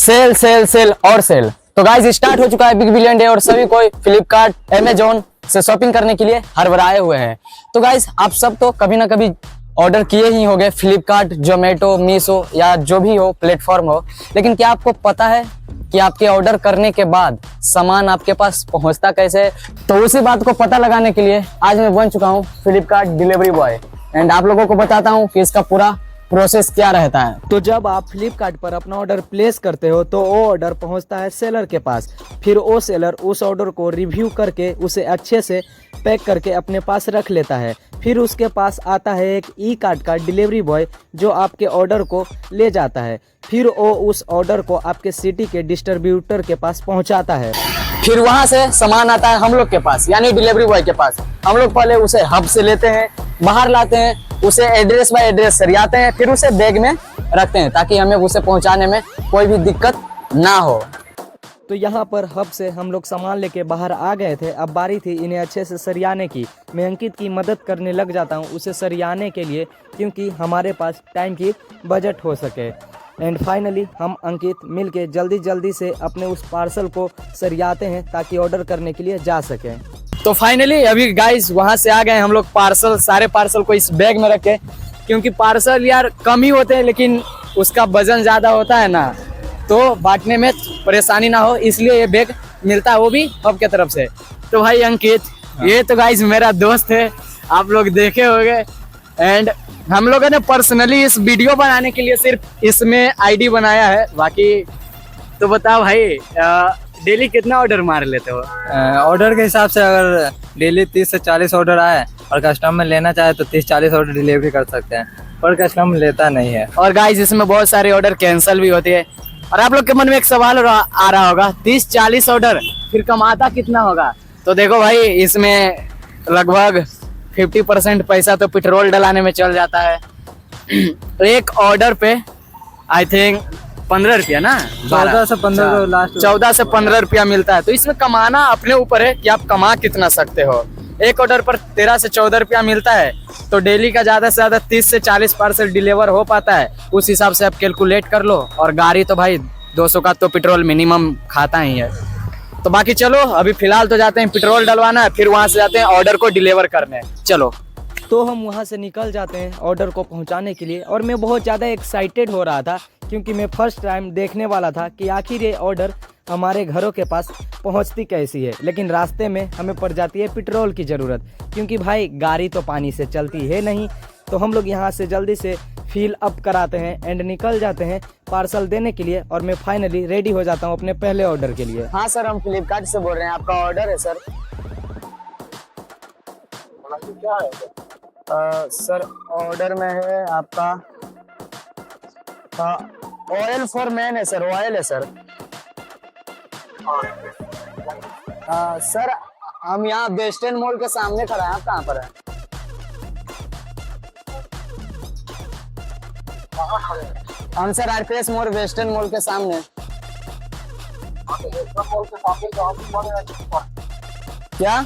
Cell cell cell और cell. तो guys start हो चुका है बिग बिलियन डे और सभी कोई फ्लिपकार्ट अमेजोन से शॉपिंग करने के लिए हड़बड़ाए हुए हैं। तो गाइस आप सब तो कभी ना कभी ऑर्डर किए ही होंगे, फ्लिपकार्ट, जोमेटो, मीशो या जो भी हो प्लेटफॉर्म हो। लेकिन क्या आपको पता है कि आपके ऑर्डर करने के बाद सामान आपके पास पहुंचता कैसे है? तो उसी बात को पता लगाने के लिए आज मैं बन चुका हूं फ्लिपकार्ट डिलीवरी बॉय एंड आप लोगों को बताता हूं कि इसका पूरा प्रोसेस क्या रहता है। तो जब आप फ्लिपकार्ट पर अपना ऑर्डर प्लेस करते हो तो वो ऑर्डर पहुंचता है सेलर के पास। फिर वो सेलर उस ऑर्डर को रिव्यू करके उसे अच्छे से पैक करके अपने पास रख लेता है। फिर उसके पास आता है एक ई कार्ड का डिलीवरी बॉय जो आपके ऑर्डर को ले जाता है। फिर वो उस ऑर्डर को आपके सिटी के डिस्ट्रीब्यूटर के पास पहुंचाता है। फिर वहां से सामान आता है हम लोग के पास यानी डिलीवरी बॉय के पास। हम लोग पहले उसे हब से लेते हैं, बाहर लाते हैं, उसे एड्रेस बाय एड्रेस सरियाते हैं, फिर उसे बैग में रखते हैं ताकि हमें उसे पहुंचाने में कोई भी दिक्कत ना हो। तो यहाँ पर हब से हम लोग सामान लेके बाहर आ गए थे। अब बारी थी इन्हें अच्छे से सरियाने की। मैं अंकित की मदद करने लग जाता हूँ उसे सरियाने के लिए, क्योंकि हमारे पास टाइम की बजट हो सके। एंड फाइनली हम अंकित मिलके जल्दी से अपने उस पार्सल को सरियाते हैं ताकि ऑर्डर करने के लिए जा सकें। तो फाइनली अभी गाइस वहां से आ गए हम लोग पार्सल, सारे पार्सल को इस बैग में रखे, क्योंकि पार्सल यार कम ही होते हैं लेकिन उसका वजन ज्यादा होता है ना, तो बांटने में परेशानी ना हो इसलिए ये बैग मिलता है, वो भी हब के तरफ से। तो भाई अंकित, ये तो गाइस मेरा दोस्त है, आप लोग देखे होंगे। एंड हम लोगों ने पर्सनली इस वीडियो बनाने के लिए सिर्फ इसमें आईडी बनाया है। बाकी तो बताओ भाई, डेली कितना ऑर्डर मार लेते हो? ऑर्डर के हिसाब से अगर डेली 30 से 40 ऑर्डर आए और कस्टमर लेना चाहे तो 30-40 ऑर्डर डिलीवरी कर सकते हैं, पर कस्टमर लेता नहीं है। और गाइस इसमें बहुत सारे ऑर्डर कैंसिल भी होते हैं। और आप लोग के मन में एक सवाल आ रहा होगा, 30-40 ऑर्डर फिर कमाता कितना होगा? तो देखो भाई, इसमें लगभग 50% पैसा तो पेट्रोल डलाने में चल जाता है। एक ऑर्डर पे आई थिंक 15 रुपया ना, 14 से 15 लास्ट 14 से 15 रुपया मिलता है। तो इसमें कमाना अपने ऊपर है कि आप कमा कितना सकते हो। एक ऑर्डर पर 13 से 14 रुपया मिलता है, तो डेली का ज्यादा से ज्यादा 30 से 40 पार्सल डिलीवर हो पाता है। उस हिसाब से आप कैलकुलेट कर लो। और गाड़ी तो भाई 200 का तो पेट्रोल मिनिमम खाता ही है। तो बाकी चलो अभी फिलहाल तो जाते हैं पेट्रोल डलवाना है, फिर वहां से जाते हैं ऑर्डर को डिलीवर करने। चलो। तो हम वहाँ से निकल जाते हैं ऑर्डर को पहुँचाने के लिए। और मैं बहुत ज़्यादा एक्साइटेड हो रहा था क्योंकि मैं फर्स्ट टाइम देखने वाला था कि आखिर ये ऑर्डर हमारे घरों के पास पहुंचती कैसी है। लेकिन रास्ते में हमें पड़ जाती है पेट्रोल की ज़रूरत, क्योंकि भाई गाड़ी तो पानी से चलती है नहीं। तो हम लोग यहाँ से जल्दी से फिल अप कराते हैं एंड निकल जाते हैं पार्सल देने के लिए। और मैं फाइनली रेडी हो जाता हूँ अपने पहले ऑर्डर के लिए। हाँ सर, हम फ्लिपकार्ट से बोल रहे हैं, आपका ऑर्डर है सर। क्या है सर? ऑर्डर में है आपका ऑयल फॉर मैन है सर, ऑयल है सर। सर हम यहाँ वेस्टर्न मॉल के सामने खड़ा हैं, आप कहाँ पर हैं? हम sir RPS mall, western mall के सामने। क्या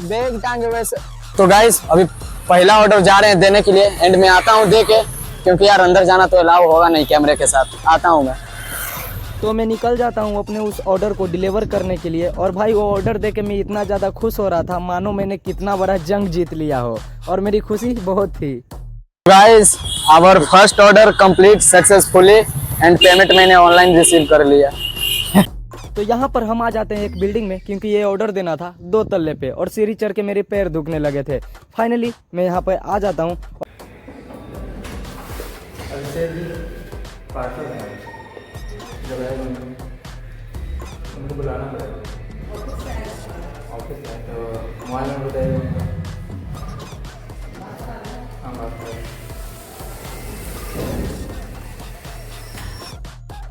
बैग टांगे वैसे? तो गाइस अभी पहला ऑर्डर जा रहे हैं देने के लिए एंड मैं आता हूँ दे के, क्योंकि यार अंदर जाना तो अलाउ होगा नहीं कैमरे के साथ। आता हूँ मैं। तो मैं निकल जाता हूँ अपने उस ऑर्डर को डिलीवर करने के लिए। और भाई वो ऑर्डर देके मैं इतना ज़्यादा खुश हो रहा था मानो मैंने कितना बड़ा जंग जीत लिया हो, और मेरी खुशी बहुत थी। Guys our first order complete successfully and payment मैंने ऑनलाइन रिसीव कर लिया। तो यहाँ पर हम आ जाते हैं एक बिल्डिंग में, क्योंकि ये ऑर्डर देना था 2 तल्ले पे और सीढ़ी चढ़ के मेरे पैर दुखने लगे थे। फाइनली मैं यहाँ पर आ जाता हूँ। उनको बुलाना पड़ेगा ऑफिस में, तो मोबाइल नंबर बताइए।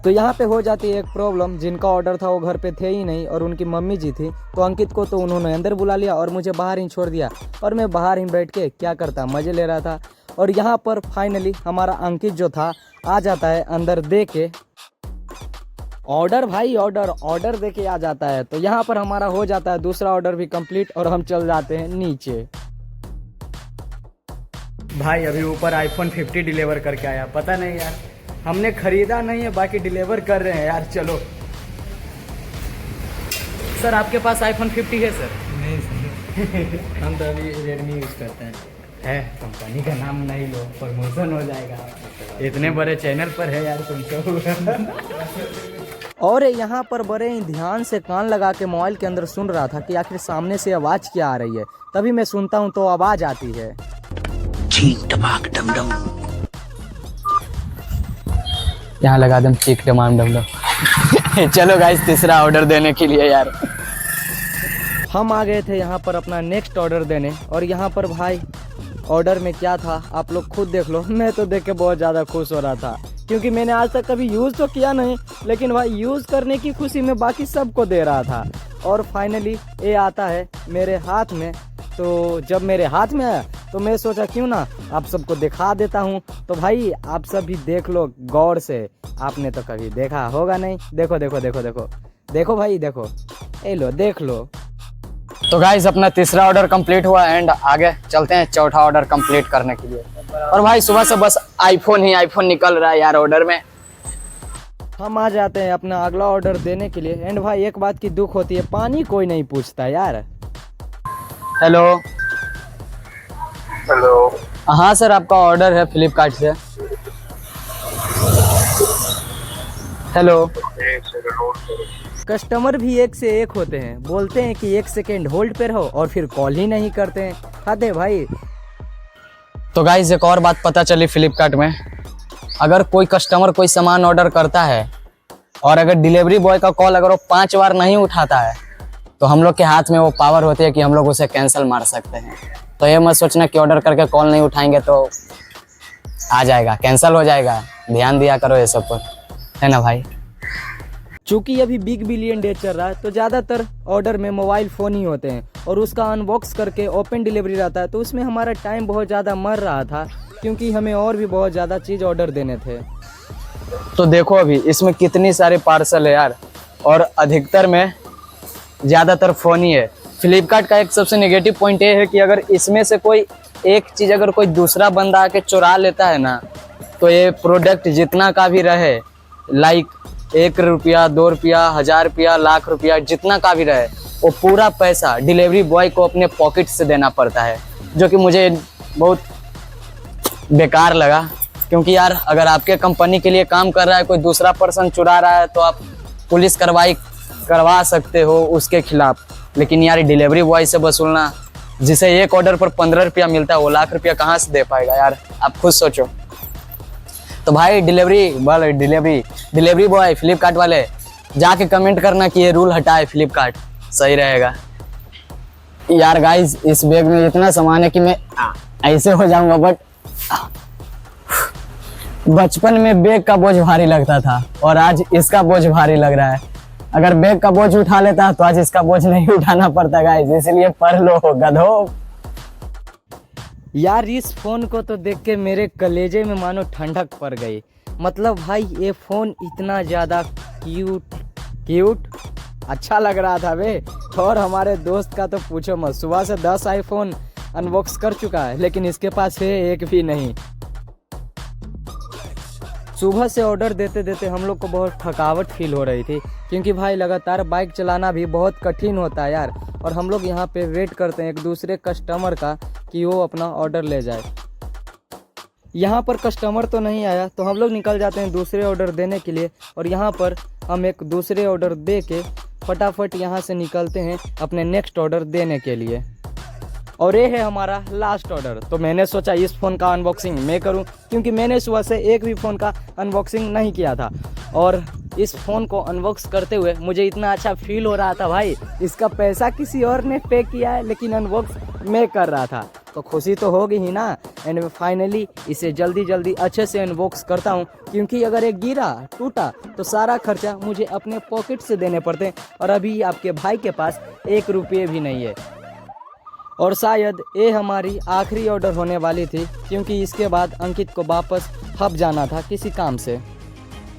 तो यहाँ पे हो जाती है एक प्रॉब्लम। जिनका ऑर्डर था वो घर पे थे ही नहीं और उनकी मम्मी जी थी। तो अंकित को तो उन्होंने अंदर बुला लिया और मुझे बाहर ही छोड़ दिया। और मैं बाहर ही बैठ के क्या करता, मज़े ले रहा था। और यहाँ पर फाइनली हमारा अंकित जो था आ जाता है अंदर दे के ऑर्डर। भाई ऑर्डर दे के आ जाता है। तो यहाँ पर हमारा हो जाता है दूसरा ऑर्डर भी कंप्लीट और हम चल जाते हैं नीचे। भाई अभी ऊपर आईफोन 50 डिलीवर करके आया, पता नहीं यार हमने खरीदा नहीं है, बाकी डिलीवर कर रहे हैं यार। चलो सर, आपके पास आईफोन 50 है सर? नहीं सर, हम तो अभी रेडमी यूज़ करते हैं। है, कंपनी का नाम नहीं लो, प्रमोशन हो जाएगा। इतने बड़े चैनल पर है यार तुम तो। और यहाँ पर बड़े ही ध्यान से कान लगा के मोबाइल के अंदर सुन रहा था कि आखिर सामने से आवाज़ क्या आ रही है। तभी मैं सुनता हूँ तो आवाज़ आती है यहाँ लगा दम चीक टमाम डम डम। चलो गाइस, तीसरा ऑर्डर देने के लिए यार हम आ गए थे यहाँ पर अपना नेक्स्ट ऑर्डर देने। और यहाँ पर भाई ऑर्डर में क्या था आप लोग खुद देख लो। मैं तो देख के बहुत ज़्यादा खुश हो रहा था, क्योंकि मैंने आज तक कभी यूज़ तो किया नहीं, लेकिन भाई यूज़ करने की खुशी में बाकी सबको दे रहा था। और फाइनली ये आता है मेरे हाथ में। तो जब मेरे हाथ में आया तो मैं सोचा क्यों ना आप सबको दिखा देता हूँ। तो भाई आप सब भी देख लो गौर से, आपने तो कभी देखा होगा नहीं। देखो देखो देखो देखो देखो भाई, देखो, ए लो, देख लो। तो गाइस, अपना तीसरा ऑर्डर कंप्लीट हुआ एंड आगे चलते हैं चौथा ऑर्डर कंप्लीट करने के लिए। और भाई सुबह से बस आईफोन निकल रहा है यार ऑर्डर में। हम आ जाते हैं अपना अगला ऑर्डर देने के लिए। एंड भाई एक बात की दुख होती है, पानी कोई नहीं पूछता यार। हेलो हेलो, हाँ सर, आपका ऑर्डर है फ्लिपकार्ट से। हेलो। कस्टमर भी एक से एक होते हैं, बोलते हैं कि 1 सेकेंड होल्ड पे रहो और फिर कॉल ही नहीं करते हैं। खाते भाई। तो गाइस, एक और बात पता चली फ्लिपकार्ट में, अगर कोई कस्टमर कोई सामान ऑर्डर करता है और अगर डिलीवरी बॉय का कॉल अगर वो 5 बार नहीं उठाता है तो हम लोग के हाथ में वो पावर होती है कि हम लोग उसे कैंसिल मार सकते हैं। तो ये मत सोचना कि ऑर्डर करके कॉल नहीं उठाएंगे तो आ जाएगा, कैंसिल हो जाएगा। ध्यान दिया करो ये सब पर, है ना भाई। चूँकि अभी बिग बिलियन डे चल रहा है तो ज़्यादातर ऑर्डर में मोबाइल फ़ोन ही होते हैं और उसका अनबॉक्स करके ओपन डिलीवरी रहता है। तो उसमें हमारा टाइम बहुत ज़्यादा मर रहा था, क्योंकि हमें और भी बहुत ज़्यादा चीज़ ऑर्डर देने थे। तो देखो अभी इसमें कितनी सारे पार्सल है यार, और अधिकतर में ज़्यादातर फ़ोन ही है। फ्लिपकार्ट का एक सबसे नेगेटिव पॉइंट ये है कि अगर इसमें से कोई एक चीज़ अगर कोई दूसरा बंदा आके चुरा लेता है ना, तो ये प्रोडक्ट जितना का भी रहे, लाइक 1 रुपया, 2 रुपया, 1000 रुपया, लाख रुपया, जितना का भी रहे, वो पूरा पैसा डिलीवरी बॉय को अपने पॉकेट से देना पड़ता है, जो कि मुझे बहुत बेकार लगा। क्योंकि यार अगर आपके कंपनी के लिए काम कर रहा है कोई दूसरा पर्सन चुरा रहा है तो आप पुलिस कार्रवाई करवा सकते हो उसके खिलाफ, लेकिन यार डिलीवरी बॉय से वसूलना, जिसे एक ऑर्डर पर 15 रुपया मिलता है, वो लाख रुपया कहाँ से दे पाएगा यार, आप खुद सोचो। तो भाई डिलीवरी बॉय फ्लिपकार्ट वाले जाके कमेंट करना कि ये रूल हटाए फ्लिपकार्ट, सही रहेगा। यार गाइस, इस बैग में इतना सामान है कि मैं ऐसे हो जाऊंगा, बट बचपन में बैग का बोझ भारी लगता था और आज इसका बोझ भारी लग रहा है। अगर बैग का बोझ उठा लेता तो आज इसका बोझ नहीं उठाना पड़ता गाइस, इसलिए पढ़ लो गधो। यार इस फ़ोन को तो देख के मेरे कलेजे में मानो ठंडक पड़ गई। मतलब भाई ये फ़ोन इतना ज़्यादा क्यूट अच्छा लग रहा था बे। और हमारे दोस्त का तो पूछो मत, सुबह से 10 आईफोन अनबॉक्स कर चुका है, लेकिन इसके पास है एक भी नहीं। सुबह से ऑर्डर देते देते हम लोग को बहुत थकावट फील हो रही थी, क्योंकि भाई लगातार बाइक चलाना भी बहुत कठिन होता है यार। और हम लोग यहाँ पे वेट करते हैं एक दूसरे कस्टमर का कि वो अपना ऑर्डर ले जाए। यहाँ पर कस्टमर तो नहीं आया तो हम लोग निकल जाते हैं दूसरे ऑर्डर देने के लिए। और यहाँ पर हम एक दूसरे ऑर्डर दे के फटाफट यहाँ से निकलते हैं अपने नेक्स्ट ऑर्डर देने के लिए। और ये है हमारा लास्ट ऑर्डर। तो मैंने सोचा इस फ़ोन का अनबॉक्सिंग मैं करूं, क्योंकि मैंने सुबह से एक भी फ़ोन का अनबॉक्सिंग नहीं किया था। और इस फ़ोन को अनबॉक्स करते हुए मुझे इतना अच्छा फील हो रहा था भाई, इसका पैसा किसी और ने पे किया है लेकिन अनबॉक्स मैं कर रहा था, तो खुशी तो होगी ही ना। एंड फाइनली इसे जल्दी अच्छे से अनबॉक्स करता हूँ, क्योंकि अगर ये गिरा टूटा तो सारा खर्चा मुझे अपने पॉकेट से देने पड़ते हैं। और अभी आपके भाई के पास 1 रुपये भी नहीं है। और शायद ये हमारी आखिरी ऑर्डर होने वाली थी, क्योंकि इसके बाद अंकित को वापस हब जाना था किसी काम से।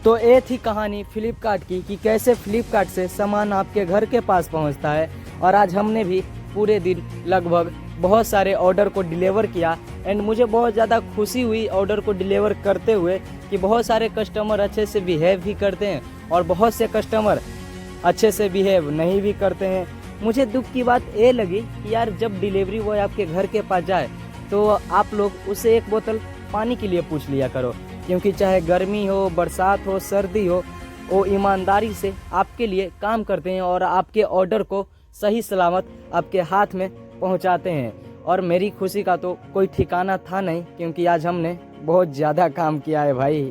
तो ये थी कहानी फ्लिपकार्ट की कि कैसे फ्लिपकार्ट से सामान आपके घर के पास पहुंचता है। और आज हमने भी पूरे दिन लगभग बहुत सारे ऑर्डर को डिलीवर किया एंड मुझे बहुत ज़्यादा खुशी हुई ऑर्डर को डिलीवर करते हुए कि बहुत सारे कस्टमर अच्छे से बिहेव भी करते हैं और बहुत से कस्टमर अच्छे से बिहेव नहीं भी करते हैं। मुझे दुख की बात ये लगी कि यार जब डिलीवरी बॉय आपके घर के पास जाए तो आप लोग उससे एक बोतल पानी के लिए पूछ लिया करो, क्योंकि चाहे गर्मी हो, बरसात हो, सर्दी हो, वो ईमानदारी से आपके लिए काम करते हैं और आपके ऑर्डर को सही सलामत आपके हाथ में पहुंचाते हैं। और मेरी खुशी का तो कोई ठिकाना था नहीं, क्योंकि आज हमने बहुत ज़्यादा काम किया है भाई।